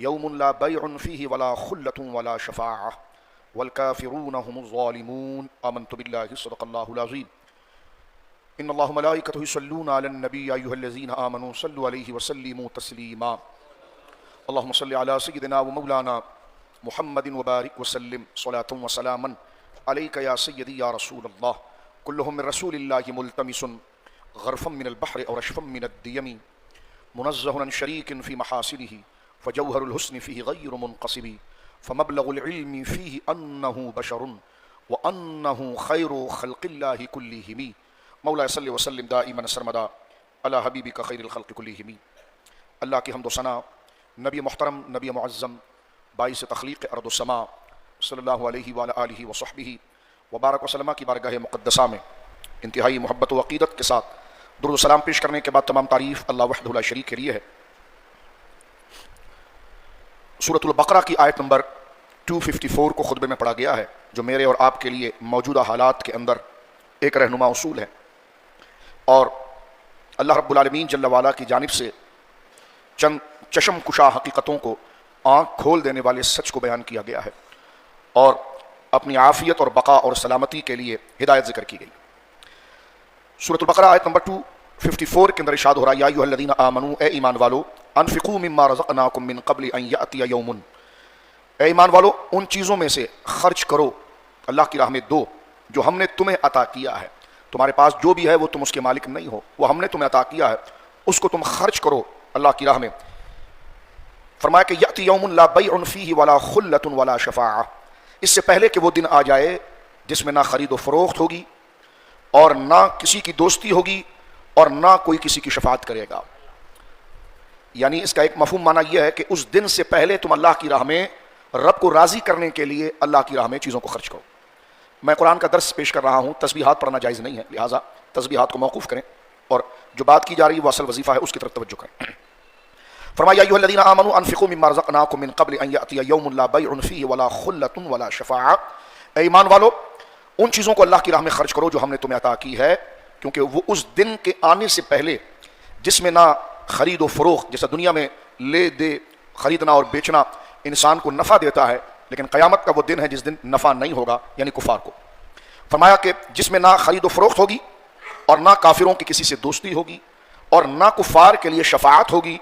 یوم لا بیع فیہ ولا خلۃ ولا شفاعہ والکافرون هم الظالمون آمنت باللہ صدق اللہ العظیم ان اللہ ملائکتہ یصلون علی النبی یا ایھا الذین آمنوا صلوا علیہ وسلموا تسلیما اللہم صل علی سیدنا و مولانا محمد وبارک وسلم صلاۃ وسلاما علیک یا سیدی یا رسول اللہ کلہم من رسول اللہ ملتمس غرفا من البحر اور رشفا من الدیم منزہ عن شریک فی محاسنہ فجوہر الحسن فیہ غیر منقصب فمبلغ العلم فیہ انہ بشر وانہ خیر خلق اللہ کلہم مولا صلی وسلم دائما سرمدا علی حبیبک خیر الخلق کلہم۔ اللہ کی حمد و ثنا نبی محترم، نبی معظم، باعث تخلیق ارض و سما صلی اللہ علیہ وآلہ آلہ وصحبہ وبارک وسلم کی بارگاہ مقدسہ میں انتہائی محبت و عقیدت کے ساتھ درود و سلام پیش کرنے کے بعد تمام تعریف اللہ وحدہ لا شریک کے لیے ہے۔ سورۃ البقرہ کی آیت نمبر 254 کو خطبے میں پڑھا گیا ہے، جو میرے اور آپ کے لیے موجودہ حالات کے اندر ایک رہنما اصول ہے، اور اللہ رب العالمین جل وعلا کی جانب سے چند چشم کشا حقیقتوں کو آنکھ کھول دینے والے سچ کو بیان کیا گیا ہے، اور اپنی عافیت اور بقا اور سلامتی کے لیے ہدایت ذکر کی گئی۔ سورۃ البقرہ آیت نمبر 254 کے اندر ارشاد ہو رہا ہے یا ایھا الذین آمنوا، اے ایمان والو، انفقوا مما رزقناکم من قبل ان یأتی یوم، اے ایمان والو ان چیزوں میں سے خرچ کرو، اللہ کی راہ میں دو جو ہم نے تمہیں عطا کیا ہے۔ تمہارے پاس جو بھی ہے وہ تم اس کے مالک نہیں ہو، وہ ہم نے تمہیں عطا کیا ہے، اس کو تم خرچ کرو اللہ کی راہ میں۔ فرمایا کہ یأتی یوم لا بیع فیہ ولا خلۃ ولا شفاعہ، اس سے پہلے کہ وہ دن آ جائے جس میں نہ خرید و فروخت ہوگی اور نہ کسی کی دوستی ہوگی اور نہ کوئی کسی کی شفاعت کرے گا۔ یعنی اس کا ایک مفہوم معنی یہ ہے کہ اس دن سے پہلے تم اللہ کی راہ میں رب کو راضی کرنے کے لیے اللہ کی راہ میں چیزوں کو خرچ کرو۔ میں قرآن کا درس پیش کر رہا ہوں، تسبیحات پڑھنا جائز نہیں ہے، لہٰذا تسبیحات کو موقوف کریں اور جو بات کی جا رہی ہے وہ اصل وظیفہ ہے، اس کی طرف توجہ کریں۔ فرمایا یا ایھا الذین آمنوا انفقوا مما رزقناکم من قبل ان یأتی یوم لا بیع فیہ ولا خلۃ ولا شفاعہ، اے ایمان والو ان چیزوں کو اللہ کی راہ میں خرچ کرو جو ہم نے تمہیں عطا کی ہے، کیونکہ وہ اس دن کے آنے سے پہلے جس میں نہ خرید و فروخت، جیسا دنیا میں لے دے خریدنا اور بیچنا انسان کو نفع دیتا ہے، لیکن قیامت کا وہ دن ہے جس دن نفع نہیں ہوگا، یعنی کفار کو۔ فرمایا کہ جس میں نہ خرید و فروخت ہوگی اور نہ کافروں کی کسی سے دوستی ہوگی اور نہ کفار کے لیے شفاعت ہوگی،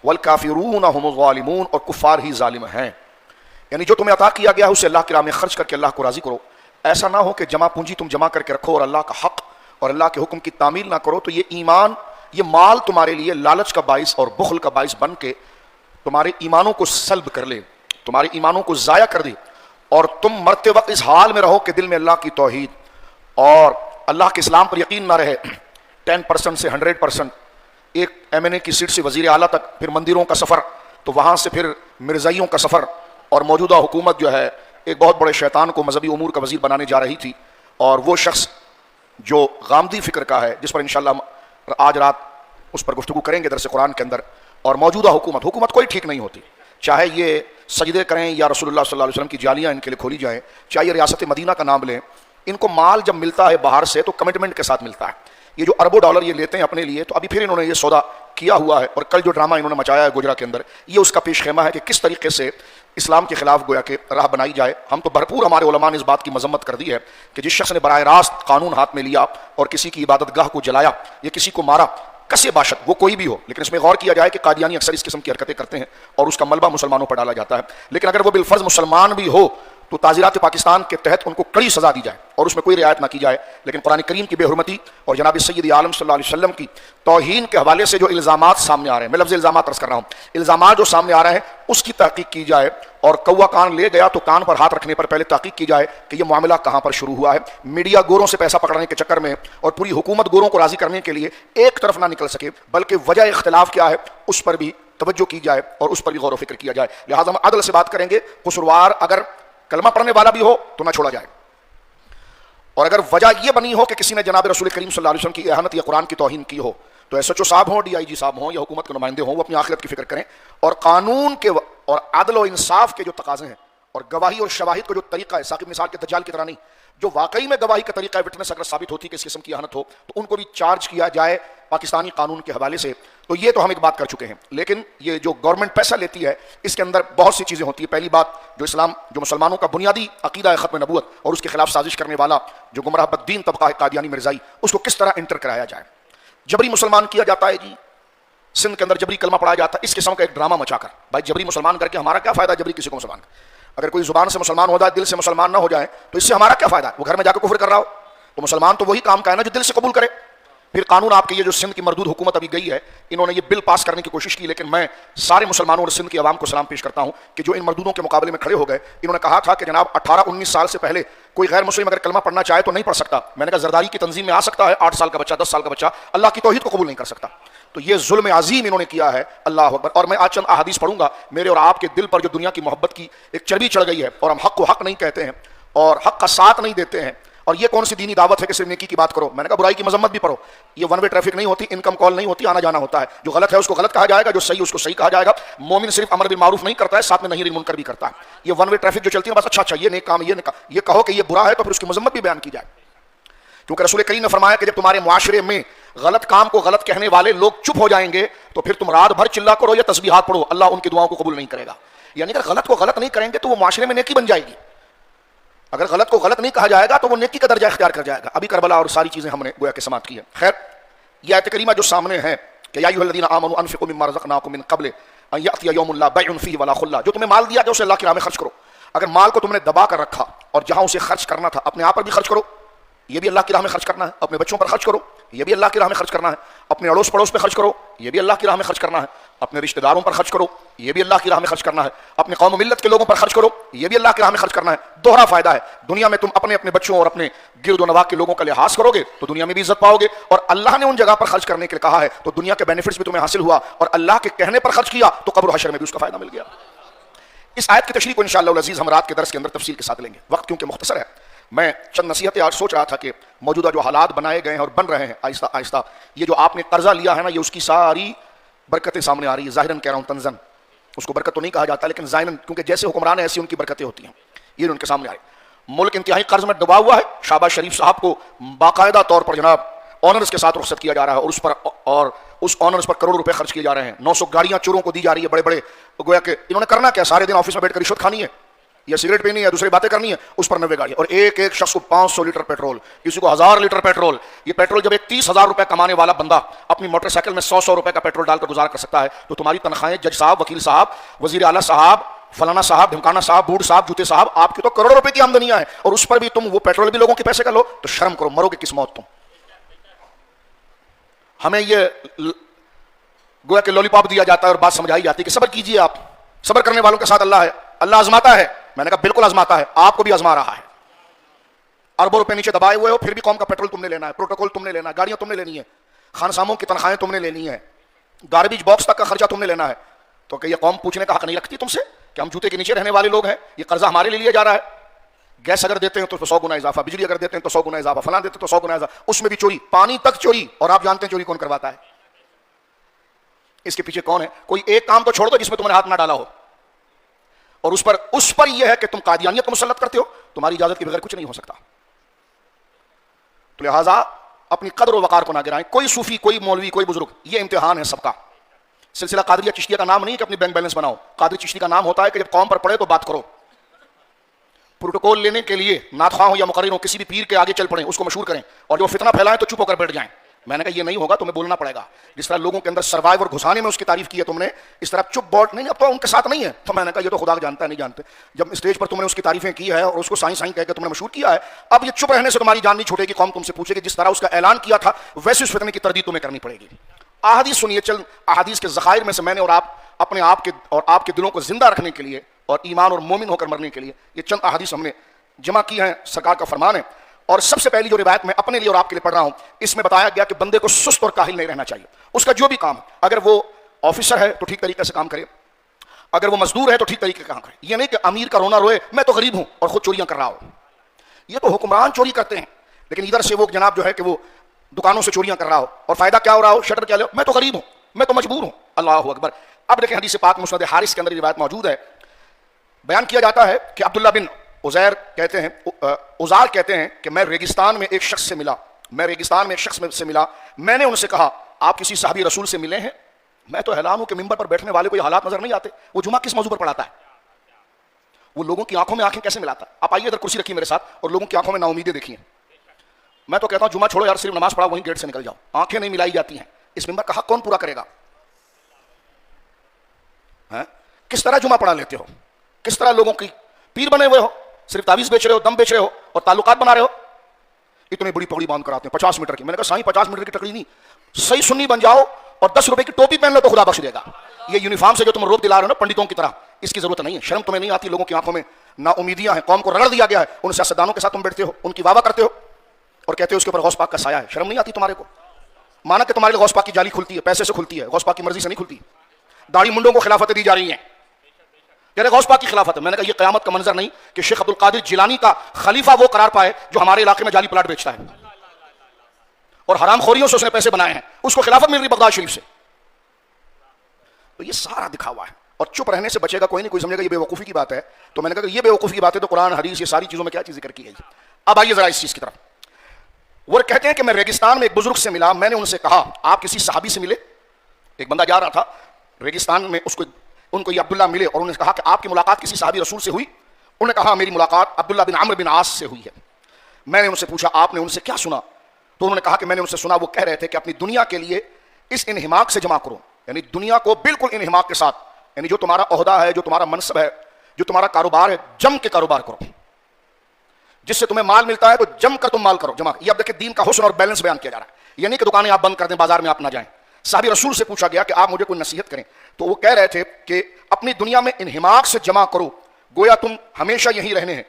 والکافرون هم الظالمون، اور کفار ہی ظالم ہیں۔ یعنی جو تمہیں عطا کیا گیا ہے اسے اللہ کی راہ میں خرچ کر کے اللہ کو راضی کرو۔ ایسا نہ ہو کہ جمع پونجی تم جمع کر کے رکھو اور اللہ کا حق اور اللہ کے حکم کی تعمیل نہ کرو، تو یہ ایمان، یہ مال تمہارے لیے لالچ کا باعث اور بخل کا باعث بن کے تمہارے ایمانوں کو سلب کر لے، تمہارے ایمانوں کو ضائع کر دے، اور تم مرتے وقت اس حال میں رہو کہ دل میں اللہ کی توحید اور اللہ کے اسلام پر یقین نہ رہے۔ 10% سے 100%، ایک MNA کی سیٹ سے وزیر اعلیٰ تک، پھر مندروں کا سفر، تو وہاں سے پھر مرزائیوں کا سفر، اور موجودہ حکومت جو ہے ایک بہت بڑے شیطان کو مذہبی امور کا وزیر بنانے جا رہی تھی، اور وہ شخص جو غامدی فکر کا ہے، جس پر انشاءاللہ ہم آج رات اس پر گفتگو کریں گے درس قرآن کے اندر، اور موجودہ حکومت کوئی ٹھیک نہیں ہوتی، چاہے یہ سجدے کریں یا رسول اللہ صلی اللہ علیہ وسلم کی جالیاں ان کے لیے کھولی جائیں، چاہے یہ ریاست مدینہ کا نام لیں، ان کو مال جب ملتا ہے باہر سے تو کمٹمنٹ کے ساتھ ملتا ہے۔ یہ جو اربوں ڈالر یہ لیتے ہیں اپنے لیے، تو ابھی پھر انہوں نے یہ سودا کیا ہوا ہے، اور کل جو ڈرامہ انہوں نے مچایا ہے گوجرا کے اندر، یہ اس کا پیش خیمہ ہے کہ کس طریقے سے اسلام کے خلاف گویا کہ راہ بنائی جائے۔ ہم تو بھرپور، ہمارے علماء نے اس بات کی مذمت کر دی ہے کہ جس شخص نے براہ راست قانون ہاتھ میں لیا اور کسی کی عبادت گاہ کو جلایا یا کسی کو مارا، کسے باشد وہ کوئی بھی ہو، لیکن اس میں غور کیا جائے کہ قادیانی اکثر اس قسم کی حرکتیں کرتے ہیں اور اس کا ملبہ مسلمانوں پر ڈالا جاتا ہے، لیکن اگر وہ بالفرض مسلمان بھی ہو تو تعزیرات پاکستان کے تحت ان کو کڑی سزا دی جائے اور اس میں کوئی رعایت نہ کی جائے۔ لیکن قرآن کریم کی بے حرمتی اور جناب سید عالم صلی اللہ علیہ وسلم کی توہین کے حوالے سے جو الزامات سامنے آ رہے ہیں، میں لفظ الزامات عرض کر رہا ہوں، الزامات جو سامنے آ رہے ہیں اس کی تحقیق کی جائے، اور کوا کان لے گیا تو کان پر ہاتھ رکھنے پر پہلے تحقیق کی جائے کہ یہ معاملہ کہاں پر شروع ہوا ہے۔ میڈیا گوروں سے پیسہ پکڑنے کے چکر میں اور پوری حکومت گوروں کو راضی کرنے کے لیے ایک طرف نہ نکل سکے، بلکہ وجہ اختلاف کیا ہے اس پر بھی توجہ کی جائے اور اس پر بھی غور و فکر کیا جائے۔ لہٰذا ہم عدل سے بات کریں گے، قصوروار اگر کلمہ پڑھنے والا بھی ہو تو نہ چھوڑا جائے، اور اگر وجہ یہ بنی ہو کہ کسی نے جناب رسول کریم صلی اللہ علیہ وسلم کی اہانت یا قرآن کی توہین کی ہو، تو ایس ایچ او صاحب ہوں، DIG صاحب ہوں یا حکومت کے نمائندے ہوں، وہ اپنی آخرت کی فکر کریں اور قانون کے اور عدل و انصاف کے جو تقاضے ہیں اور گواہی اور شواہد کا جو طریقہ ہے، ثاقب مثال کے دجال کی طرح نہیں، جو واقعی میں گواہی کا طریقہ ہے، وٹنس اگر ثابت ہوتی ہے کہ اس قسم کی اہانت ہو تو ان کو بھی چارج کیا جائے پاکستانی قانون کے حوالے سے، تو یہ تو ہم ایک بات کر چکے ہیں، لیکن یہ جو گورنمنٹ پیسہ لیتی ہے اس کے اندر بہت سی چیزیں ہوتی ہیں۔ پہلی بات، جو مسلمانوں کا بنیادی عقیدہ ہے ختم نبوت اور اس کے خلاف سازش کرنے والا جو گمراہ بددین طبقہ ہے قادیانی مرزائی، اس کو کس طرح انٹر کرایا جائے۔ جبری مسلمان کیا جاتا ہے جی، سندھ کے اندر جبری کلمہ پڑھایا جاتا ہے اس قسم کا ایک ڈرامہ مچا کر۔ بھائی جبری مسلمان کر کے ہمارا کیا فائدہ؟ جبری کسی کو مسلمان کر، اگر کوئی زبان سے مسلمان ہو جائے دل سے مسلمان نہ ہو جائے تو اس سے ہمارا کیا فائدہ؟ وہ گھر میں جا کے کفر کر رہا ہو تو مسلمان تو وہی کام کا ہے نا جو دل سے قبول کرے۔ پھر قانون آپ کے یہ جو سندھ کی مردود حکومت ابھی گئی ہے، انہوں نے یہ بل پاس کرنے کی کوشش کی، لیکن میں سارے مسلمانوں اور سندھ کی عوام کو سلام پیش کرتا ہوں کہ جو ان مردودوں کے مقابلے میں کھڑے ہو گئے۔ انہوں نے کہا تھا کہ جناب 18-19 سال سے پہلے کوئی غیر مسلم اگر کلمہ پڑھنا چاہے تو نہیں پڑھ سکتا۔ میں نے کہا زرداری کی تنظیم میں آ سکتا ہے، 8 سال کا بچہ 10 سال کا بچہ اللہ کی توحید کو قبول نہیں کر سکتا۔ تو یہ ظلم عظیم انہوں نے کیا ہے، اللہ اکبر۔ اور میں آج چند احادیث پڑھوں گا، میرے اور آپ کے دل پر جو دنیا کی محبت کی ایک چربی چڑھ گئی ہے اور ہم حق کو حق نہیں کہتے ہیں اور حق کا ساتھ نہیں دیتے ہیں، اور یہ کون سی دینی دعوت ہے کہ صرف نیکی کی بات کرو؟ میں نے کہا برائی کی مذمت بھی پڑھو، یہ ون وے ٹریفک نہیں ہوتی، انکم کال نہیں ہوتی، آنا جانا ہوتا ہے۔ جو غلط ہے اس کو غلط کہا جائے گا، جو صحیح اس کو صحیح کہا جائے گا۔ مومن صرف امر بالمعروف نہیں کرتا ہے، ساتھ میں نہی عن المنکر بھی کرتا ہے۔ یہ ون وے ٹریفک جو چلتی ہے بس اچھا یہ نیک کام، یہ کہو کہ یہ برا ہے تو پھر اس کی مذمت بھی بیان کی جائے، کیونکہ رسول کریم نے فرمایا کہ جب تمہارے معاشرے میں غلط کام کو غلط کہنے والے لوگ چپ ہو جائیں گے تو پھر تم رات بھر چلا کرو یا تسبیحات پڑھو، اللہ ان کی دعاؤں کو قبول نہیں کرے گا۔ یعنی اگر غلط کو غلط نہیں کریں گے تو وہ معاشرے میں نیکی بن جائے گی، اگر غلط کو غلط نہیں کہا جائے گا تو وہ نیکی کا درجہ اختیار کر جائے گا۔ ابھی کربلا اور ساری چیزیں ہم نے گویا کہ سماعت کی ہے۔ خیر، یہ آیت کریمہ جو سامنے ہے کہ یا ایھا الذین آمنوا انفقوا مما رزقناکم من قبل ان یأتی یوم لا بیع فیہ ولا خلہ، جو تمہیں مال دیا گیا اسے اللہ کی راہ میں خرچ کرو۔ اگر مال کو تم نے دبا کر رکھا اور جہاں اسے خرچ کرنا تھا اپنے آپ پر بھی خرچ کرو، یہ بھی اللہ کی راہ میں خرچ کرنا ہے، اپنے بچوں پر خرچ کرو، یہ بھی اللہ کی راہ میں خرچ کرنا ہے، اپنے اڑوس پڑوس پہ خرچ کرو، یہ بھی اللہ کی راہ میں خرچ کرنا ہے، اپنے رشتہ داروں پر خرچ کرو، یہ بھی اللہ کی راہ میں خرچ کرنا ہے، اپنے قوم و ملت کے لوگوں پر خرچ کرو، یہ بھی اللہ کی راہ میں خرچ کرنا ہے۔ دوہرا فائدہ ہے، دنیا میں تم اپنے بچوں اور اپنے گرد و نواح کے لوگوں کا لحاظ کرو گے تو دنیا میں بھی عزت پاؤ گے، اور اللہ نے ان جگہ پر خرچ کرنے کے لیے کہا ہے تو دنیا کے بینیفٹس بھی تمہیں حاصل ہوا، اور اللہ کے کہنے پر خرچ کیا تو قبر و حشر میں بھی اس کا فائدہ مل گیا۔ اس آیت کی تشریح کو انشاءاللہ العزیز ہم رات کے درس کے اندر تفصیل کے ساتھ لیں گے، وقت کیونکہ مختصر ہے۔ میں چند نصیحتیں آج سوچ رہا تھا کہ موجودہ جو حالات بنائے گئے ہیں اور بن رہے ہیں آہستہ آہستہ، یہ جو آپ نے قرضہ لیا ہے نا، یہ اس کی ساری برکتیں سامنے آ رہی ہے۔ ظاہراً کہہ رہا ہوں، تنزن اس کو برکت تو نہیں کہا جاتا، لیکن ظاہراً کیونکہ جیسے حکمران ہیں ایسی ان کی برکتیں ہوتی ہیں، یہ ان کے سامنے آئے۔ ملک انتہائی قرض میں ڈوبا ہوا ہے۔ شہباز شریف صاحب کو باقاعدہ طور پر جناب آنرز کے ساتھ رخصت کیا جا رہا ہے اور اس آنرز پر کروڑ روپے خرچ کیے جا رہے ہیں۔ 900 گاڑیاں چوروں کو دی جا رہی ہے، بڑے بڑے، گویا کہ انہوں نے کرنا کیا؟ سارے دن آفس میں بیٹھ کر رشوت کھانی ہے یا سگریٹ پینی ہے، دوسری باتیں کرنی ہے، اس پر 90 گاڑی، اور ایک ایک شخص کو 500 لیٹر پیٹرول، کسی کو 1000 لیٹر پیٹرول۔ یہ پیٹرول جب ایک 30,000 روپے کمانے والا بندہ اپنی موٹر سائیکل میں 100 روپے کا پیٹرول ڈال کر گزار کر سکتا ہے تو تمہاری تنخواہیں جج صاحب، وکیل صاحب، وزیر اعلیٰ صاحب، فلانا صاحب، ڈھمکانا صاحب، بوٹ صاحب، جوتے صاحب، آپ کی تو کروڑوں روپے کی آمدنیاں ہیں، اور اس پر بھی تم وہ پیٹرول بھی لوگوں کے پیسے کا لو، تو شرم کرو، مرو گے کس موت تم۔ ہمیں یہ گویا کہ لولی پاپ دیا جاتا ہے اور بات سمجھائی جاتی ہے کہ صبر کیجئے، آپ صبر کرنے والوں کے ساتھ اللہ ہے، اللہ آزماتا ہے۔ میں نے کہا بالکل آزماتا ہے، آپ کو بھی آزما رہا ہے۔ اربوں روپے نیچے دبائے ہوئے ہو، پھر بھی قوم کا پیٹرول تم نے لینا ہے، پروٹوکول تم نے لینا ہے، گاڑیاں تم نے لینی ہے، خانساموں کی تنخواہیں تم نے لینی ہے، گاربیج باکس تک کا خرچہ تم نے لینا ہے۔ تو کہ یہ قوم پوچھنے کا حق نہیں رکھتی تم سے کہ ہم جوتے کے نیچے رہنے والے لوگ ہیں، یہ قرضہ ہمارے لیے لیا جا رہا ہے؟ گیس اگر دیتے ہیں تو 100 گنا اضافہ، بجلی اگر دیتے ہیں تو 100 گنا اضافہ، فلاں دیتے تو 100 گنا اضافہ، اس میں بھی چوری، پانی تک چوری، اور آپ جانتے ہیں چوری کون کرواتا ہے؟ اس کے پیچھے کون ہے؟ کوئی ایک کام تو چھوڑ دو جس میں تم نے ہاتھ نہ ڈالا ہو، اور اس پر یہ ہے کہ تم قادیانیت کو مسلط کرتے ہو، تمہاری اجازت کے بغیر کچھ نہیں ہو سکتا۔ تو لہٰذا اپنی قدر و وقار کو نہ گرائیں، کوئی صوفی، کوئی مولوی، کوئی بزرگ، یہ امتحان ہے سب کا۔ سلسلہ قادریہ چشتیہ کا نام نہیں ہے کہ اپنی بینک بیلنس بناؤ، قادری چشتی کا نام ہوتا ہے کہ جب قوم پر پڑے تو بات کرو، پروٹوکول لینے کے لیے ناتخواں ہو یا مقرر ہو کسی بھی پیر کے آگے چل پڑیں، اس کو مشہور کریں، اور جو فتنہ پھیلائیں تو چپ ہو کر بیٹھ جائیں۔ میں نے کہا یہ نہیں ہوگا، تمہیں بولنا پڑے گا۔ جس طرح لوگوں کے اندر سروائیور گھسانے میں اس کی تعریف کی ہے تم نے، اس طرح چپ بوٹ نہیں، اب تو ان کے ساتھ نہیں ہے۔ تو میں نے کہا یہ تو خدا جانتا ہے، نہیں جانتے۔ جب اسٹیج پر تم نے اس کی تعریفیں کی ہے اور اس کو سائیں سائیں کہہ کے تم نے مشہور کیا ہے، اب یہ چپ رہنے سے تمہاری جان نہیں چھوٹے گی، قوم تم سے پوچھے گی جس طرح اس کا اعلان کیا تھا ویسے اس فتنے کی تردید تمہیں کرنی پڑے گی۔ احادیث سنیے، چل احادیث کے ذخائر میں سے میں نے اور آپ اپنے آپ کے دلوں کو زندہ رکھنے کے لیے اور ایمان اور مومن ہو کر مرنے کے لیے یہ چند احادیث ہم نے جمع کی ہیں، سرکار کا فرمان ہے۔ اور سب سے پہلی جو روایت میں اپنے لیے اور آپ کے لیے پڑھ رہا ہوں، اس میں بتایا گیا کہ بندے کو سست اور کاہل نہیں رہنا چاہیے۔ اس کا جو بھی کام، اگر وہ آفیسر ہے تو ٹھیک طریقے سے کام کرے، اگر وہ مزدور ہے تو ٹھیک طریقے سے کام کرے۔ یہ نہیں کہ امیر کا رونا روئے میں تو غریب ہوں اور خود چوریاں کر رہا ہوں، یہ تو حکمران چوری کرتے ہیں، لیکن ادھر سے وہ جناب جو ہے کہ وہ دکانوں سے چوریاں کر رہا ہو اور فائدہ کیا ہو رہا ہو، شٹر کیا لے، میں تو غریب ہوں، میں تو مجبور ہوں۔ اللہ اکبر۔ اب دیکھیں حدیث پاک مسند حارث کے اندر یہ روایت موجود ہے، بیان کیا جاتا ہے کہ عبداللہ بن عزیر کہتے ہیں، عزال کہتے ہیں کہ میں ریگستان میں ایک شخص سے ملا، میں نے ان سے کہا آپ کسی صحابی رسول سے ملے ہیں؟ میں تو حیران ہوں کہ ممبر پر بیٹھنے والے کو یہ حالات نظر نہیں آتے. وہ جمعہ کس موضوع پر پڑھاتا ہے؟ وہ لوگوں کی آنکھوں میں آنکھیں کیسے ملاتا ہے؟ آپ آئیے ادھر کرسی رکھیے میرے ساتھ اور لوگوں کی آنکھوں میں نا امیدیں دیکھیے. میں تو کہتا ہوں جمعہ چھوڑو یار, صرف نماز پڑھاؤ, وہیں گیٹ سے نکل جاؤ. آنکھیں نہیں ملائی جاتی ہیں. اس ممبر کا حق کون پورا کرے گا؟ کس طرح جمعہ پڑھا لیتے ہو؟ کس طرح لوگوں کی پیر بنے ہوئے ہو؟ صرف تعویذ بیچ رہے ہو, دم بیچ رہے ہو اور تعلقات بنا رہے ہو. اتنی بڑی پگڑی باندھ کر آتے ہیں 50 میٹر کی. میں نے کہا سائیں 50 میٹر کی ٹکڑی نہیں, صحیح سنی بن جاؤ اور 10 روپے کی ٹوپی پہن لو تو خدا بخش دے گا. یہ یونیفارم سے جو تم روپ دلا رہے ہو نا پنڈتوں کی طرح, اس کی ضرورت نہیں ہے. شرم تمہیں نہیں آتی؟ لوگوں کی آنکھوں میں نا امیدیاں ہیں, قوم کو رگڑ دیا گیا ہے, ان سیاستدانوں کے ساتھ تم بیٹھتے ہو, ان کی واہ واہ کرتے ہو اور کہتے ہو اس کے اوپر غوث پاک کا سایہ ہے. شرم نہیں آتی تمہارے کو؟ مانا کہ تمہارے لیے غوث پاک کی جالی کھلتی ہے, پیسے سے کھلتی ہے, غوث پاک کی مرضی سے نہیں کھلتی. داڑھی منڈوں کو خلافتیں دی جا رہی ہیں, کہہ رہے غوث پاک کی خلافت ہے. میں نے کہا یہ قیامت کا منظر نہیں کہ شیخ عبد القادر جیلانی کا خلیفہ وہ قرار پائے جو ہمارے علاقے میں جعلی پلاٹ بیچتا ہے اور حرام خوریوں سے اس نے پیسے بنائے ہیں, اس کو خلافت مل رہی بغداد شریف سے. تو یہ سارا دکھا ہوا ہے اور چپ رہنے سے بچے گا کوئی نہیں. کوئی سمجھے گا یہ بے وقوفی کی بات ہے, تو میں نے کہا کہ یہ بے وقوفی کی بات ہے تو قرآن حدیث یہ ساری چیزوں میں کیا چیز ذکر کی گئی. اب آئیے ذرا اس چیز کی طرف. وہ کہتے ہیں کہ میں ریگستان میں ایک بزرگ سے ملا, میں نے ان سے کہا آپ کسی صحابی سے ملے؟ ایک بندہ جا رہا تھا ریگستان میں, ان کو یہ عبداللہ ملے اور انہوں نے کہا کہ آپ کی ملاقات کسی صحابی رسول سے ہوئی؟ انہوں نے کہا میری ملاقات عبداللہ بن عمرو بن عاص سے ہوئی ہے. میں نے ان سے پوچھا آپ نے ان سے کیا سنا؟ تو انہوں نے کہا کہ میں نے ان سے سنا وہ کہہ رہے تھے کہ اپنی دنیا کے لیے اس انہماک سے جمع کرو, یعنی دنیا کو بالکل انہماک کے ساتھ, یعنی جو تمہارا عہدہ ہے, جو تمہارا منصب ہے, جو تمہارا کاروبار ہے, جم کے کاروبار کرو. جس سے تمہیں مال ملتا ہے تو جم کر تم مال کرو, جمع. یہ اب دیکھیں دین کا حسن اور بیلنس بیان کیا جا رہا ہے. یہ نہیں کہ دکانیں آپ بند کر دیں, بازار میں آپ نہ جائیں. صحابی رسول سے پوچھا گیا کہ آپ مجھے کوئی نصیحت کریں, تو وہ کہہ رہے تھے کہ اپنی دنیا میں انہماک سے جمع کرو, گویا تم ہمیشہ یہیں رہنے ہیں,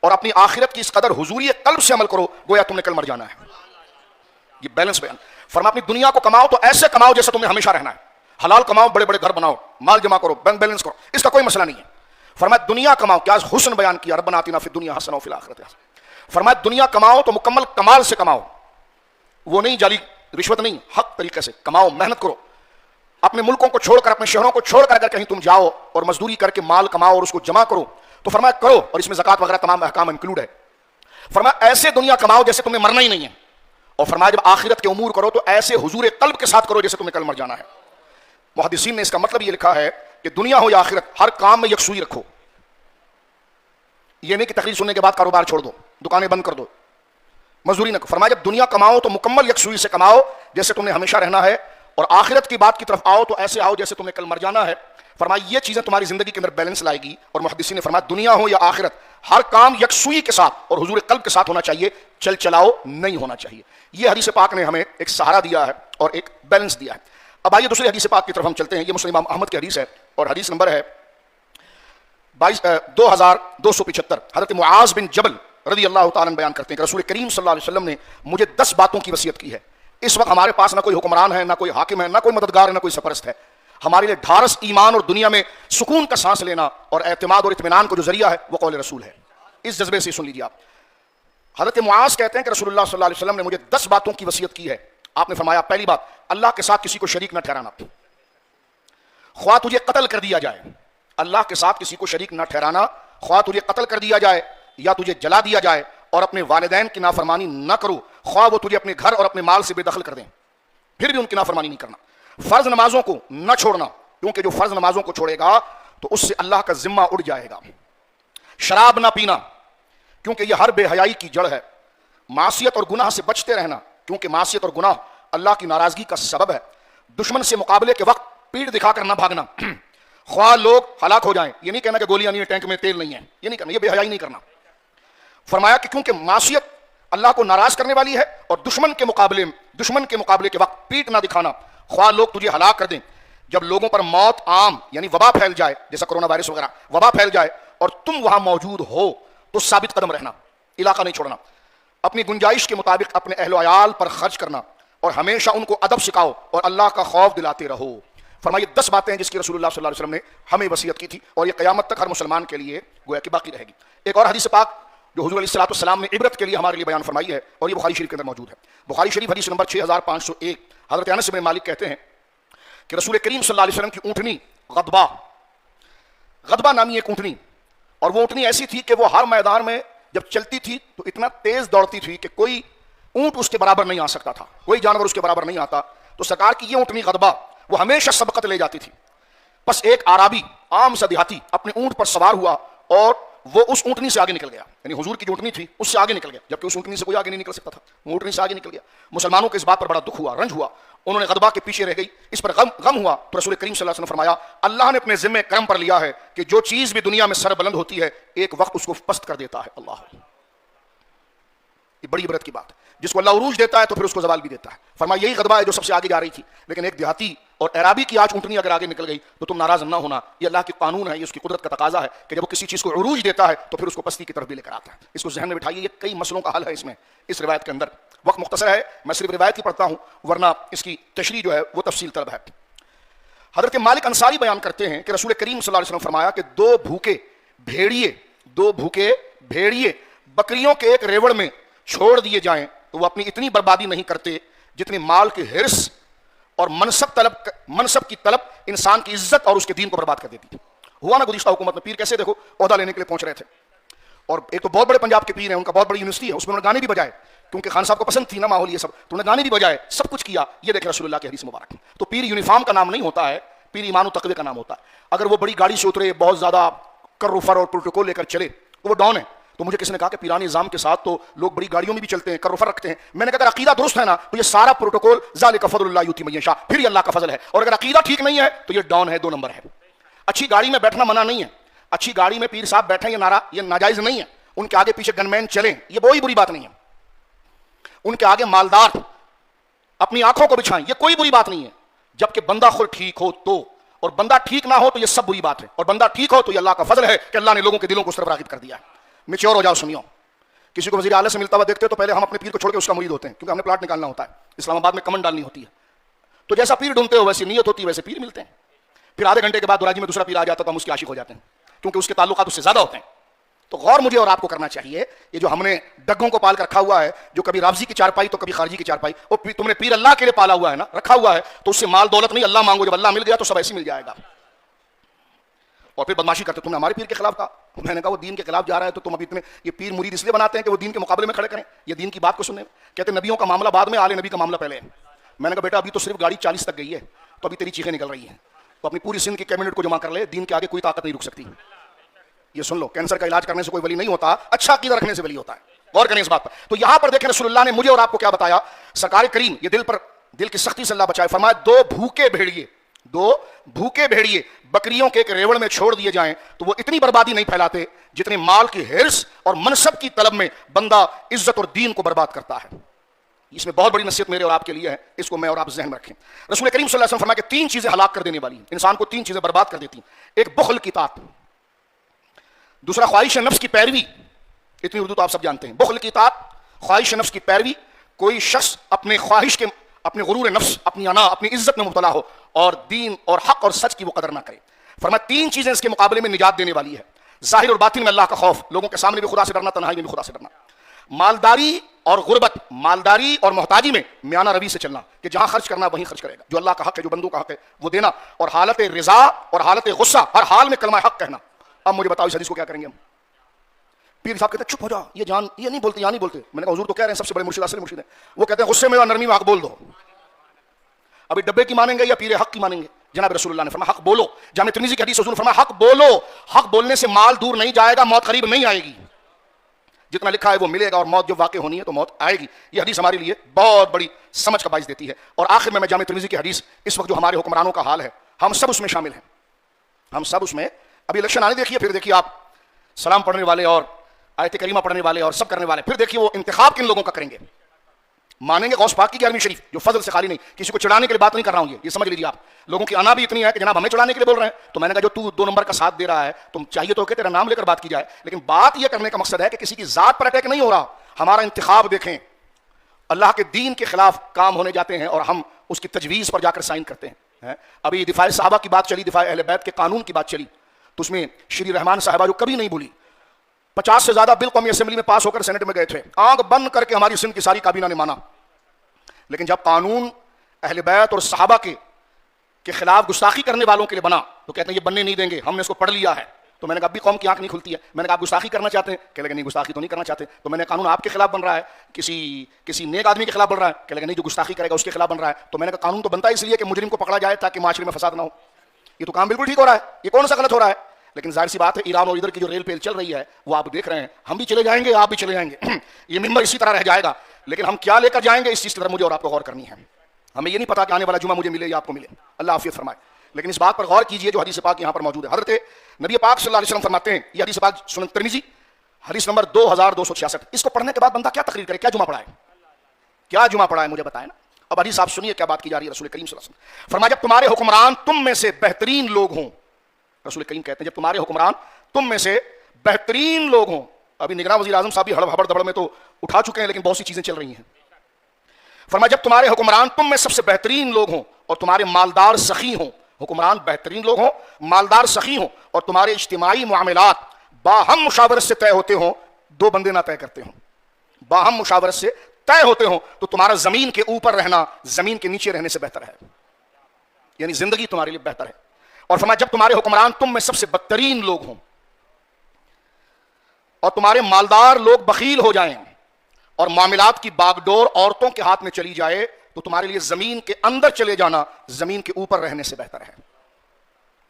اور اپنی آخرت کی اس قدر حضوری قلب سے عمل کرو گویا تم نے کل مر جانا ہے. یہ بیلنس بیان. فرما اپنی دنیا کو کماؤ تو ایسے کماؤ جیسے تمہیں ہمیشہ رہنا ہے. حلال کماؤ, بڑے بڑے گھر بناؤ, مال جمع کرو, بینک بیلنس کرو, اس کا کوئی مسئلہ نہیں ہے. فرمایا دنیا کماؤ, کیا حسن بیان کیا, ربنا آتنا فی الدنیا حسنہ وفی الآخرۃ حسنہ. فرمایا دنیا کماؤ تو مکمل کمال سے کماؤ, وہ نہیں جعلی رشوت نہیں, حق طریقے سے کماؤ, محنت کرو. اپنے ملکوں کو چھوڑ کر, اپنے شہروں کو چھوڑ کر اگر کہیں تم جاؤ اور مزدوری کر کے مال کماؤ اور اس کو جمع کرو, تو فرمایا کرو, اور اس میں زکوٰۃ وغیرہ تمام احکام انکلوڈ ہے. فرمایا ایسے دنیا کماؤ جیسے تمہیں مرنا ہی نہیں ہے, اور فرمایا جب آخرت کے امور کرو تو ایسے حضور قلب کے ساتھ کرو جیسے تمہیں کل مر جانا ہے. محدثین نے اس کا مطلب یہ لکھا ہے کہ دنیا ہو یا آخرت ہر کام میں یکسوئی رکھو. یہ نہیں کہ تقریر سننے کے بعد کاروبار چھوڑ دو, دکانیں بند کر دو, مزدوری نہ کرو. فرمایا جب دنیا کماؤ تو مکمل یکسوئی سے کماؤ جیسے تم نے ہمیشہ رہنا ہے, اور آخرت کی بات کی طرف آؤ تو ایسے آؤ جیسے تمہیں کل مر جانا ہے. فرمایا یہ چیزیں تمہاری زندگی کے اندر بیلنس لائے گی. اور محدثین نے فرمایا دنیا ہو یا آخرت ہر کام یکسوئی کے ساتھ اور حضور قلب کے ساتھ ہونا چاہیے, چل چلاؤ نہیں ہونا چاہیے. یہ حدیث پاک نے ہمیں ایک سہارا دیا ہے اور ایک بیلنس دیا ہے. اب آئیے دوسری حدیث پاک کی طرف ہم چلتے ہیں. یہ مسلم امام احمد کی حدیث ہے اور حدیث نمبر ہے 2275. حضرت معاذ بن جبل رضی اللہ تعالیٰ بیان کرتے ہیں کہ رسول کریم صلی اللہ علیہ وسلم نے مجھے 10 باتوں کی وصیت کی ہے. اس وقت ہمارے پاس نہ کوئی حکمران ہے, نہ کوئی حاکم ہے, نہ کوئی مددگار ہے, نہ کوئی سرپرست ہے. ہمارے لیے ڈھارس ایمان اور دنیا میں سکون کا سانس لینا اور اعتماد اور اطمینان کو جو ذریعہ ہے وہ قول رسول ہے. اس جذبے سے سن لیجیے آپ. حضرت معاذ کہتے ہیں کہ رسول اللہ صلی اللہ علیہ وسلم نے مجھے 10 باتوں کی وصیت کی ہے. آپ نے فرمایا پہلی بات, اللہ کے ساتھ کسی کو شریک نہ ٹھہرانا, خواہ تجھے قتل کر دیا جائے. اللہ کے ساتھ کسی کو شریک نہ ٹھہرانا, خواہ تجھے قتل کر دیا جائے یا تجھے جلا دیا جائے. اور اپنے والدین کی نافرمانی نہ کرو, خواہ وہ تجھے اپنے گھر اور اپنے مال سے بے دخل کر دیں, پھر بھی ان کی نافرمانی نہیں کرنا. فرض نمازوں کو نہ چھوڑنا, کیونکہ جو فرض نمازوں کو چھوڑے گا تو اس سے اللہ کا ذمہ اڑ جائے گا. شراب نہ پینا, کیونکہ یہ ہر بے حیائی کی جڑ ہے. معصیت اور گناہ سے بچتے رہنا, کیونکہ معصیت اور گناہ اللہ کی ناراضگی کا سبب ہے. دشمن سے مقابلے کے وقت پیٹھ دکھا کر نہ بھاگنا, خواہ لوگ ہلاک ہو جائیں. یہ نہیں کہنا کہ گولیاں نہیں ہیں, ٹینک میں تیل نہیں ہے, یہ نہیں کرنا, یہ بے حیائی نہیں کرنا. فرمایا کہ کیونکہ معصیت اللہ کو ناراض کرنے والی ہے, اور دشمن کے مقابلے کے وقت پیٹھ نہ دکھانا, خواہ لوگ تجھے ہلاک کر دیں. جب لوگوں پر موت عام یعنی وبا پھیل جائے, جیسا کرونا وائرس وغیرہ وبا پھیل جائے, اور تم وہاں موجود ہو تو ثابت قدم رہنا, علاقہ نہیں چھوڑنا. اپنی گنجائش کے مطابق اپنے اہل و عیال پر خرچ کرنا, اور ہمیشہ ان کو ادب سکھاؤ اور اللہ کا خوف دلاتے رہو. فرمائیے 10 باتیں ہیں جس کی رسول اللہ صلی اللہ علیہ وسلم نے ہمیں وصیت کی تھی, اور یہ قیامت تک ہر مسلمان کے لیے گویا کہ باقی رہے گی. ایک اور حدیث پاک جو حضور علیہ الصلوۃ والسلام نے عبرت کے لیے ہمارے لیے بیان فرمائی ہے, اور یہ بخاری شریف کے اندر موجود ہے. بخاری شریف حدیث نمبر 6501. حضرت انس بن مالک کہتے ہیں کہ رسول کریم صلی اللہ علیہ وسلم کی اونٹنی غضبہ نامی ایک اونٹنی, اور وہ اونٹنی ایسی تھی کہ وہ ہر میدان میں جب چلتی تھی تو اتنا تیز دوڑتی تھی کہ کوئی اونٹ اس کے برابر نہیں آ سکتا تھا, کوئی جانور اس کے برابر نہیں آتا. تو سرکار کی یہ اونٹنی غضبہ وہ ہمیشہ سبقت لے جاتی تھی. بس ایک عربی عام سا دیہاتی اپنے اونٹ پر سوار ہوا اور وہ اس اونٹنی سے آگے نکل گیا. یعنی حضور کی جو اونٹنی تھی اس سے آگے نکل گیا, جبکہ اس اونٹنی سے کوئی آگے نہیں نکل سکتا تھا. وہ اونٹنی سے آگے نکل گیا. مسلمانوں کو اس بات پر بڑا دکھ ہوا, رنج ہوا. انہوں نے غضبہ کے پیچھے رہ گئی, اس پر غم ہوا. تو رسول کریم صلی اللہ علیہ وسلم نے فرمایا اللہ نے اپنے ذمے کرم پر لیا ہے کہ جو چیز بھی دنیا میں سر بلند ہوتی ہے ایک وقت اس کو پست کر دیتا ہے. اللہ, یہ بڑی عبرت کی بات ہے. جس کو اللہ عروج دیتا ہے تو پھر اس کو زوال بھی دیتا ہے. فرمایا یہی غضبہ ہے جو سب سے آگے جا رہی تھی. لیکن ایک دیہاتی اور اعرابی کی آج اونٹنی اگر آگے نکل گئی تو تم ناراض نہ ہونا, یہ اللہ کی قانون ہے, یہ اس کی قدرت کا تقاضا ہے کہ جب وہ کسی چیز کو عروج دیتا ہے تو پھر اس کو پستی کی طرف بھی لے کر آتا ہے. اس کو ذہن میں بٹھائیے, یہ کئی مسئلوں کا حل ہے اس روایت کے اندر. وقت مختصر ہے, میں صرف روایت ہی پڑھتا ہوں ورنہ اس کی تشریح جو ہے وہ تفصیل طلب ہے. حضرت مالک انصاری بیان کرتے ہیں کہ رسول کریم صلی اللہ علیہ وسلم فرمایا کہ دو بھوکے بھیڑیے بکریوں کے ایک ریوڑ میں چھوڑ دیے جائیں تو وہ اپنی اتنی بربادی نہیں کرتے جتنی مال کے حرص اور منصب کی طلب انسان کی عزت اور اس کے دین کو برباد کر دیتی. ہوا نا گزشتہ حکومت میں, پیر کیسے دیکھو عہدہ لینے کے لیے پہنچ رہے تھے, اور ایک تو بہت بڑے پنجاب کے پیر ہیں, ان کا بہت بڑی یونیورسٹی ہے, اس میں انہوں نے گانے بھی بجائے کیونکہ خان صاحب کو پسند تھی نا ماحول یہ سب, تو انہوں نے گانے بھی بجائے, سب کچھ کیا. یہ دیکھیں رسول اللہ کی حدیث مبارک. تو پیر یونیفارم کا نام نہیں ہوتا ہے, پیر ایمان و تقوی کا نام ہوتا ہے. اگر وہ بڑی گاڑی سے اترے, بہت زیادہ کروفر اور پروٹوکول لے کر چلے تو وہ ڈاؤن ہے. تو مجھے کسی نے کہا کہ پیرانی نظام کے ساتھ تو لوگ بڑی گاڑیوں میں بھی چلتے ہیں, کروفر رکھتے ہیں. میں نے کہا اگر عقیدہ درست ہے نا تو یہ سارا پروٹوکول ذالک فضل اللہ یؤتی من یشاء, پھر یہ اللہ کا فضل ہے. اور اگر عقیدہ ٹھیک نہیں ہے تو یہ ڈاؤن ہے, 2 نمبر ہے. اچھی گاڑی میں بیٹھنا منع نہیں ہے, اچھی گاڑی میں پیر صاحب بیٹھیں یہ ناجائز نہیں ہے. ان کے آگے پیچھے گن مین چلیں یہ کوئی بری بات نہیں ہے. ان کے آگے مالدار اپنی آنکھوں کو بچھائیں یہ کوئی بری بات نہیں ہے, جبکہ بندہ خود ٹھیک ہو تو. اور بندہ ٹھیک نہ ہو تو یہ سب بری بات ہے, اور بندہ ٹھیک ہو تو یہ اللہ کا فضل ہے کہ اللہ نے لوگوں کے دلوں کو اس طرف راغب کر دیا ہے. میچور ہو جاؤ, سنیو. کسی کو وزیر اعلیٰ سے ملتا ہوا دیکھتے تو پہلے ہم اپنے پیر کو چھوڑ کے اس کا مرید ہوتے ہیں, کیونکہ ہم نے پلاٹ نکالنا ہوتا ہے, اسلام آباد میں کمن ڈالنی ہوتی ہے. تو جیسا پیر ڈھونڈتے ہو ویسی نیت ہوتی ہے, ویسے پیر ملتے ہیں. پھر آدھے گھنٹے کے بعد دراجی میں دوسرا پیر آ جاتا تو ہم اس کے عاشق ہو جاتے ہیں, کیونکہ اس کے تعلقات اس سے زیادہ ہوتے ہیں. تو غور مجھے اور آپ کو کرنا چاہیے, یہ جو ہم نے ڈگوں کو پال کر رکھا ہوا ہے, جو کبھی رافضی کی چارپائی تو کبھی خارجی کی چارپائی, وہ تم نے پیر اللہ کے لیے پالا ہوا ہے نا, رکھا ہوا ہے, تو اس سے مال دولت نہیں, اللہ مانگو, جب اللہ مل گیا تو سب ایسے مل جائے گا. اور پھر بدماشی کرتے تم نے ہمارے پیر کے خلاف کہا. میں نے کہا وہ دین کے خلاف جا رہا ہے تو تم ابھی اتنے یہ پیر مرید اس لیے بناتے ہیں کہ وہ دین کے مقابلے میں کھڑے کریں, یہ دین کی بات کو سنیں. کہتے ہیں نبیوں کا معاملہ بعد میں, آل نبی کا معاملہ پہلے ہے. میں نے کہا بیٹا ابھی تو صرف گاڑی 40 تک گئی ہے, تو ابھی تیری چیخیں نکل رہی ہیں, تو اپنی پوری سندھ کی کیبنٹ کو جمع کر لے, دین کے آگے کوئی طاقت نہیں رک سکتی. یہ سن لو, کینسر کا علاج کرنے سے کوئی ولی نہیں ہوتا, اچھا عقیدہ رکھنے سے ولی ہوتا ہے. غور کریں اس بات پر. تو یہاں پر دیکھیں رسول اللہ نے مجھے اور آپ کو کیا بتایا. سرکار کریم یہ دل کی سختی سے اللہ بچائے, فرمایا دو بھوکے بھیڑیے بکریوں کے ایک ریوڑ میں چھوڑ دیے جائیں تو وہ اتنی بربادی نہیں پھیلاتے جتنے مال کی حرص اور منصب کی طلب میں بندہ عزت اور دین کو برباد کرتا ہے. اس میں بہت بڑی نصیحت میرے اور آپ کے لیے ہے, اس کو میں اور آپ ذہن میں رکھیں. رسول کریم صلی اللہ علیہ وسلم فرمایا کہ 3 چیزیں ہلاک کر دینے والی ہیں, انسان کو 3 چیزیں برباد کر دیتی ہیں. ایک بخل کی طاعت, دوسرا خواہش نفس کی پیروی, اتنی اردو تو آپ سب جانتے ہیں. بخل کی طاعت, خواہش نفس کی پیروی. کوئی شخص اپنے خواہش کے, اپنے غرور نفس, اپنی انا, اپنی عزت میں مبتلا ہو اور دین اور حق اور سچ کی وہ قدر نہ کرے. فرمایا 3 چیزیں اس کے مقابلے میں نجات دینے والی ہے. ظاہر اور باطن میں اللہ کا خوف, لوگوں کے سامنے بھی خدا سے ڈرنا, تنہائی میں بھی خدا سے ڈرنا. مالداری اور غربت, مالداری اور محتاجی میں میانہ روی سے چلنا کہ جہاں خرچ کرنا وہیں خرچ کرے گا, جو اللہ کا حق ہے, جو بندوں کا حق ہے وہ دینا, اور حالت رضا اور حالت غصہ ہر حال میں کلمہ حق کہنا. اب مجھے بتاؤ اس حدیث کو کیا کریں گے ہم. پیر صاحب کہتے ہیں چپ ہو جا, یہ نہیں بولتے, نہیں بولتے. میں نے کہا حضور تو کہہ رہے ہیں سب سے بڑے مرشد اصل مرشد ہیں, وہ کہتے ہیں غصے میں اور نرمی میں حق بول دو. ابھی ڈبے کی مانیں گے یا پیر حق کی مانیں گے؟ جناب رسول اللہ نے فرمایا حق بولو. جامع ترمذی کی حدیث حضور نے فرمایا حق بولو. حق بولنے سے مال دور نہیں جائے گا, موت قریب نہیں آئے گی. جتنا لکھا ہے وہ ملے گا, اور موت جو واقع ہونی ہے تو موت آئے گی. یہ حدیث ہمارے لیے بہت بڑی سمجھ کا باعث دیتی ہے. اور آخر میں جامع ترمذی کی حدیث, اس وقت جو ہمارے حکمرانوں کا حال ہے, ہم سب اس میں شامل ہیں, ہم سب اس میں. ابھی الیکشن آنے دیکھیے, پھر دیکھیے آپ سلام پڑھنے والے اور آیت کریمہ پڑھنے والے اور سب کرنے والے, پھر دیکھیے وہ انتخاب کن لوگوں کا کریں گے. مانیں گے غوث پاک کی 11ویں شریف جو فضل سے خالی نہیں. کسی کو چڑھانے کے لیے بات نہیں کر رہا ہوں, یہ سمجھ لیجیے آپ. لوگوں کی انا بھی اتنی ہے کہ جناب ہمیں چڑھانے کے لیے بول رہے ہیں. تو میں نے کہا جو تو 2 نمبر کا ساتھ دے رہا ہے, تم چاہیے تو کہ تیرا نام لے کر بات کی جائے, لیکن بات یہ کرنے کا مقصد ہے کہ کسی کی ذات پر اٹیک نہیں ہو رہا. ہمارا انتخاب دیکھیں, اللہ کے دین کے خلاف کام ہونے جاتے ہیں اور ہم اس کی تجویز پر جا کر سائن کرتے ہیں. ابھی دفاع صحابہ کی بات چلی, دفاع اہل بیت کے قانون کی بات چلی, تو اس میں شری رحمان صاحبہ جو کبھی نہیں بولی, 50 سے زیادہ بل قومی اسمبلی میں پاس ہو کر سینٹ میں گئے تھے, آنکھ بند کر کے ہماری سندھ کی ساری کابینہ نے مانا. لیکن جب قانون اہل بیت اور صحابہ کے خلاف گستاخی کرنے والوں کے لیے بنا تو کہتے ہیں یہ بننے نہیں دیں گے, ہم نے اس کو پڑھ لیا ہے. تو میں نے کہا ابھی قوم کی آنکھ نہیں کھلتی ہے. میں نے کہا آپ گستاخی کرنا چاہتے ہیں؟ کہ لگے نہیں گستاخی تو نہیں کرنا چاہتے. تو میں نے قانون آپ کے خلاف بن رہا ہے, کسی نیک آدمی کے خلاف بن رہا ہے؟ کہ لگے نہیں جو گستاخی کرے گا اس کے خلاف بن رہا ہے. تو میں نے کہا قانون تو بنتا ہے اس لیے کہ مجرم کو پکڑا جائے تاکہ معاشرے میں فساد نہ ہو. یہ تو کام بالکل ٹھیک ہو رہا ہے, یہ کون سا غلط ہو رہا ہے؟ لیکن ظاہر سی بات ہے ایران اور ادھر کی جو ریل پیل چل رہی ہے وہ آپ دیکھ رہے ہیں, ہم بھی چلے جائیں گے, آپ بھی چلے جائیں گے, یہ ممبر اسی طرح رہ جائے گا. لیکن ہم کیا لے کر جائیں گے اس چیز کی طرف مجھے اور آپ کو غور کرنی ہے. ہمیں یہ نہیں پتا کہ آنے والا جمعہ مجھے ملے یا آپ کو ملے, اللہ عافیت فرمائے. لیکن اس بات پر غور کیجئے جو حدیث پاک یہاں پر موجود ہے. حضرت نبی پاک صلی اللہ علیہ وسلم فرماتے ہیں, یہ حدیث پاک سنن ترمذی حدیث نمبر 2266. اس کو پڑھنے کے بعد بندہ کیا تقریر کرے, کیا جمعہ پڑھائے, کیا جمعہ پڑھائے مجھے بتائیں نا. اب حدیث آپ سنیے کیا بات کی جا رہی ہے. رسول کریم صلی اللہ علیہ وسلم فرمایا جب تمہارے حکمران تم میں سے بہترین لوگ ہوں, رسول کریم کہتے ہیں جب تمہارے حکمران تم میں سے بہترین لوگ ہوں. ابھی نگراں وزیر اعظم صاحب بھی ہڑبڑ دبڑ میں تو اٹھا چکے ہیں لیکن بہت سی چیزیں چل رہی ہیں. فرمایا جب تمہارے حکمران تم میں سب سے بہترین لوگ ہوں اور تمہارے مالدار سخی ہوں, حکمران بہترین لوگ ہوں, مالدار سخی ہوں, اور تمہارے اجتماعی معاملات باہم مشاورت سے طے ہوتے ہوں, دو بندے نہ طے کرتے ہوں, باہم مشاورت سے طے ہوتے ہوں, تو تمہارا زمین کے اوپر رہنا زمین کے نیچے رہنے سے بہتر ہے, یعنی زندگی تمہارے لیے بہتر ہے. اور فرمایا جب تمہارے حکمران تم میں سب سے بدترین لوگ ہوں اور تمہارے مالدار لوگ بخیل ہو جائیں اور معاملات کی باغڈور عورتوں کے ہاتھ میں چلی جائے, تو تمہارے لیے زمین کے اندر چلے جانا زمین کے اوپر رہنے سے بہتر ہے.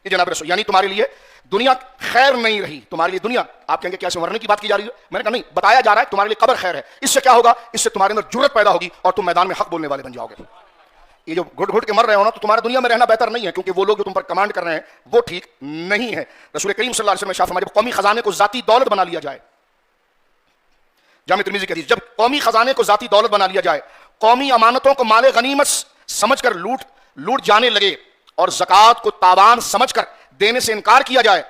یہ جناب رسول, یعنی تمہارے لیے دنیا خیر نہیں رہی, تمہارے لیے دنیا, آپ کہیں گے کیسے مرنے کی بات کی جا رہی ہے, میں نے کہا نہیں, بتایا جا رہا ہے تمہارے لیے قبر خیر ہے. اس سے کیا ہوگا, اس سے تمہارے اندر جرأت پیدا ہوگی اور تم میدان میں حق بولنے والے بن جاؤ گے. یہ جو گھٹ گھٹ کے مر رہے ہو نا, تو تمہارا دنیا میں رہنا بہتر نہیں ہے, کیونکہ وہ لوگ جو تم پر کمانڈ کر رہے ہیں وہ ٹھیک نہیں ہے. رسول کریم صلی اللہ علیہ وسلم نے ارشاد فرمایا جب قومی خزانے کو ذاتی دولت بنا لیا جائے, جامع ترمذی کی حدیث, جب قومی خزانے کو ذاتی دولت بنا لیا جائے, قومی امانتوں کو مال غنیمت سمجھ کر لوٹ جانے لگے اور زکوٰۃ کو تاوان سمجھ کر دینے سے انکار کیا جائے,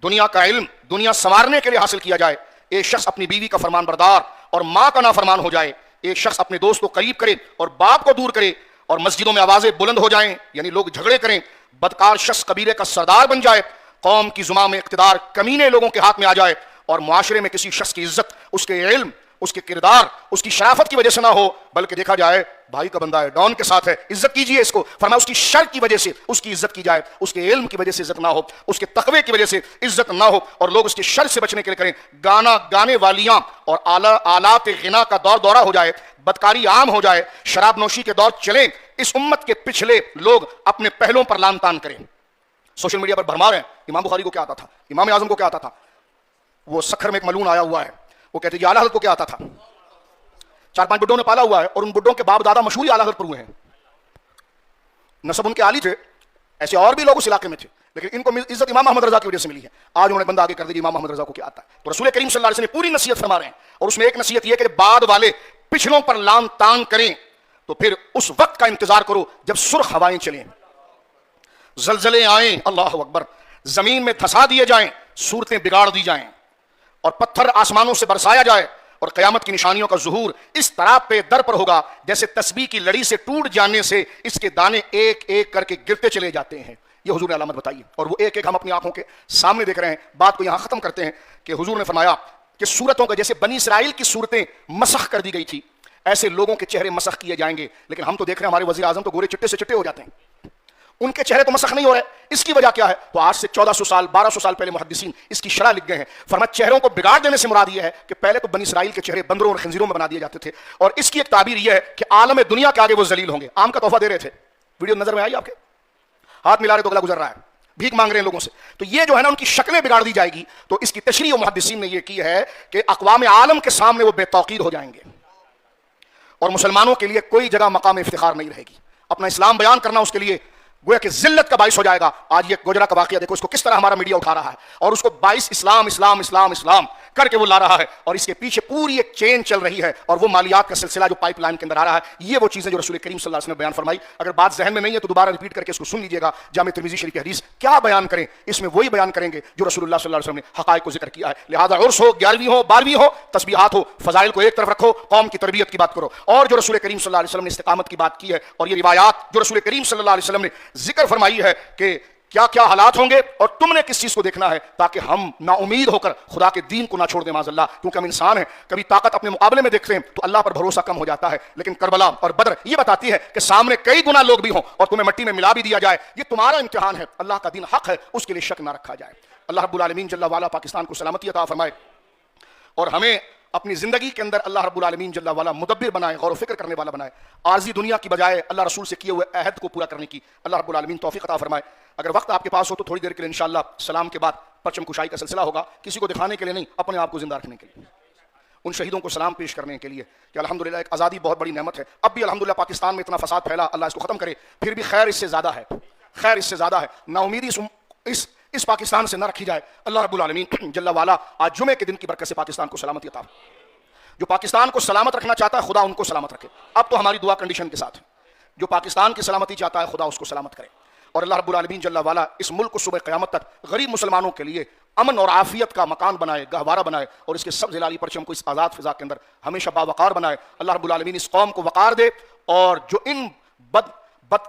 دنیا کا علم دنیا سنوارنے کے لیے حاصل کیا جائے, ایک شخص اپنی بیوی کا فرمان بردار اور ماں کا نافرمان ہو جائے, ایک شخص اپنے دوست کو قریب کرے اور باپ کو دور کرے, اور مسجدوں میں آوازیں بلند ہو جائیں یعنی لوگ جھگڑے کریں, بدکار شخص قبیلے کا سردار بن جائے, قوم کی زمام میں اقتدار کمینے لوگوں کے ہاتھ میں آ جائے, اور معاشرے میں کسی شخص کی عزت اس کے علم, اس کے کردار, اس کی شرافت کی وجہ سے نہ ہو بلکہ دیکھا جائے بھائی کا بندہ ہے, ڈان کے ساتھ ہے, عزت کیجئے اس کو. فرمایا اس کی شر کی وجہ سے اس کی عزت کی جائے, اس کے علم کی وجہ سے عزت نہ ہو, اس کے تقوی کی وجہ سے عزت نہ ہو, اور لوگ اس کے شر سے بچنے کے لیے کریں. گانا گانے والیاں اور آلات غنا کا دور دورہ ہو جائے, بدکاری عام ہو جائے, شراب نوشی کے دور چلیں, اس امت کے پچھلے لوگ اپنے پہلوں پر لان تان کریں, سوشل میڈیا پر بھرما رہے ہیں. امام بخاری کو کیا آتا تھا, امام اعظم کو کیا آتا تھا, وہ سکھر میں ایک ملعون آیا ہوا ہے, وہ کہتے ہیں اعلیٰ حضرت کو کیا آتا تھا, 4-5 بڈوں نے پالا ہوا ہے اور ان بڈوں کے باپ دادا مشہور اعلیٰ حضرت پر ہوئے ہیں, نسب ان کے عالی تھے. ایسے اور بھی لوگ اس علاقے میں تھے لیکن ان کو عزت امام محمد رضا کی وجہ سے ملی ہے. آج انہوں نے بندہ آگے کر دیا امام محمد رضا کو کیا آتا ہے. تو رسول کریم صلی اللہ علیہ وسلم نے پوری نصیحت فرما رہے ہیں, اور اس میں ایک نصیحت یہ کہ بعد والے پچھلوں پر لان تان کریں تو پھر اس وقت کا انتظار کرو جب سرخ ہوائیں چلیں, زلزلے آئیں, اللہ اکبر, زمین میں دھسا دیے جائیں, صورتیں بگاڑ دی جائیں اور پتھر آسمانوں سے برسایا جائے, اور قیامت کی نشانیوں کا ظہور اس طرح پہ در پر ہوگا جیسے تسبیح کی لڑی سے ٹوٹ جانے سے اس کے دانے ایک ایک کر کے گرتے چلے جاتے ہیں. یہ حضور نے علامت بتائی اور وہ ایک ایک ہم اپنی آنکھوں کے سامنے دیکھ رہے ہیں. بات کو یہاں ختم کرتے ہیں کہ حضور نے فرمایا کہ صورتوں کا جیسے بنی اسرائیل کی صورتیں مسخ کر دی گئی تھی ایسے لوگوں کے چہرے مسخ کیے جائیں گے. لیکن ہم تو دیکھ رہے ہیں ہمارے وزیر اعظم تو گورے چٹے سے چٹے ہو جاتے ہیں, ان کے چہرے تو مسخ نہیں ہو رہے. اس کی وجہ کیا ہے؟ تو آج سے 1400 سال 1200 سال پہلے محدثین اس کی شرح لکھ گئے ہیں. فرمایا چہروں کو بگاڑ دینے سے مراد یہ ہے کہ پہلے تو بنی اسرائیل کے چہرے بندروں اور خنزیروں میں بنا دیے جاتے تھے, اور اس کی ایک تعبیر یہ ہے کہ عالم دنیا کے آگے وہ ذلیل ہوں گے. آم کا تحفہ دے رہے تھے, ویڈیو نظر میں آئی آپ کے, ہاتھ ملا رہے تو گلا گزر رہا ہے, بھیک مانگ رہے ہیں لوگوں سے. تو یہ جو ہے نا ان کی شکلیں بگاڑ دی جائے گی. تو اس کی تشریح محدثین نے یہ کی ہے کہ اقوام عالم کے سامنے وہ بے توقیر ہو جائیں گے اور مسلمانوں کے لیے کوئی جگہ مقام افتخار نہیں رہے گی. اپنا اسلام بیان کرنا اس کے لیے گویا کہ ذلت کا باعث ہو جائے گا. آج یہ گوجرا کا واقعہ دیکھو, اس کو کس طرح ہمارا میڈیا اٹھا رہا ہے اور اس کو باعث اسلام اسلام اسلام اسلام کر کے وہ لا رہا ہے, اور اس کے پیچھے پوری ایک چین چل رہی ہے اور وہ مالیات کا سلسلہ جو پائپ لائن کے اندر آ رہا ہے. یہ وہ چیزیں جو رسول کریم صلی اللہ علیہ وسلم نے بیان فرمائی. اگر بات ذہن میں نہیں ہے تو دوبارہ ریپیٹ کر کے اس کو سن لیجیے گا. جامع ترمذی شریف کی حدیث کیا بیان کریں, اس میں وہی بیان کریں گے جو رسول اللہ صلی اللہ علیہ وسلم نے حقائق کو ذکر کیا ہے. لہذا عرس ہو, 11ویں ہو, 12ویں ہو, تسبیحات ہو, فضائل کو ایک طرف رکھو, قوم کی تربیت کی بات کرو, اور جو رسول کریم صلی اللہ علیہ وسلم نے استقامت کی بات کی ہے اور یہ روایات جو رسول کریم صلی اللہ علیہ وسلم نے ذکر فرمائی ہے کہ کیا کیا حالات ہوں گے اور تم نے کس چیز کو دیکھنا ہے تاکہ ہم نا امید ہو کر خدا کے دین کو نہ چھوڑ دیں معاذ اللہ. کیونکہ ہم انسان ہیں, کبھی طاقت اپنے مقابلے میں دیکھتے ہیں تو اللہ پر بھروسہ کم ہو جاتا ہے. لیکن کربلا اور بدر یہ بتاتی ہے کہ سامنے کئی گنا لوگ بھی ہوں اور تمہیں مٹی میں ملا بھی دیا جائے, یہ تمہارا امتحان ہے. اللہ کا دین حق ہے, اس کے لیے شک نہ رکھا جائے. اللہ رب العالمین جل وعلا پاکستان کو سلامتی عطا فرمائے اور ہمیں اپنی زندگی کے اندر اللہ رب العالمین جل وعلا مدبر بنائے، غور و فکر کرنے والا بنائے، عارضی دنیا کی بجائے اللہ رسول سے کیے ہوئے عہد کو پورا کرنے کی اللہ رب العالمین توفیق عطا فرمائے۔ اگر وقت آپ کے پاس ہو تو تھوڑی دیر کے لیے انشاءاللہ سلام کے بعد پرچم کشائی کا سلسلہ ہوگا، کسی کو دکھانے کے لیے نہیں، اپنے آپ کو زندہ رکھنے کے لیے، ان شہیدوں کو سلام پیش کرنے کے لیے کہ الحمدللہ ایک آزادی بہت بڑی نعمت ہے۔ اب بھی الحمدللہ پاکستان میں اتنا فساد پھیلا، اللہ اس کو ختم کرے، پھر بھی خیر اس سے زیادہ ہے، خیر اس سے زیادہ ہے، نا امیدی اس پاکستان سے نہ رکھی جائے۔ اللہ رب العالمین جل وعلا آج جمعے کے دن کی برکت سے پاکستان کو سلامتی عطا فرمائے۔ جو پاکستان کو سلامت رکھنا چاہتا ہے خدا ان کو سلامت رکھے۔ اب تو ہماری دعا کنڈیشن کے ساتھ ہے، جو پاکستان کی سلامتی چاہتا ہے خدا اس کو سلامت کرے، اور اللہ رب العالمین جل وعلا اس ملک کو صبح قیامت تک غریب مسلمانوں کے لیے امن اور عافیت کا مکان بنائے، گہوارہ بنائے، اور اس کے سب زلالی پرچم کو اس آزاد فضا کے اندر ہمیشہ باوقار بنائے۔ اللہ رب العالمین اس قوم کو وقار دے، اور جو ان بد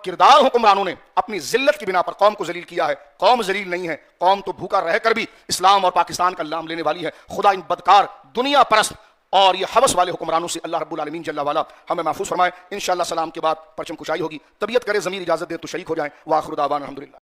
کردار حکمرانوں نے اپنی ذلت کی بنا پر قوم کو ذلیل کیا ہے، قوم ذلیل نہیں ہے، قوم تو بھوکا رہ کر بھی اسلام اور پاکستان کا نام لینے والی ہے۔ خدا ان بدکار دنیا پرست اور یہ حوث والے حکمرانوں سے اللہ رب العالمین جل وعلا ہمیں محفوظ فرمائے۔ انشاءاللہ سلام کے بعد پرچم کشائی ہوگی، طبیعت کرے ضمیر اجازت دے تو شریک ہو جائیں۔ وآخر دعوانا الحمدللہ۔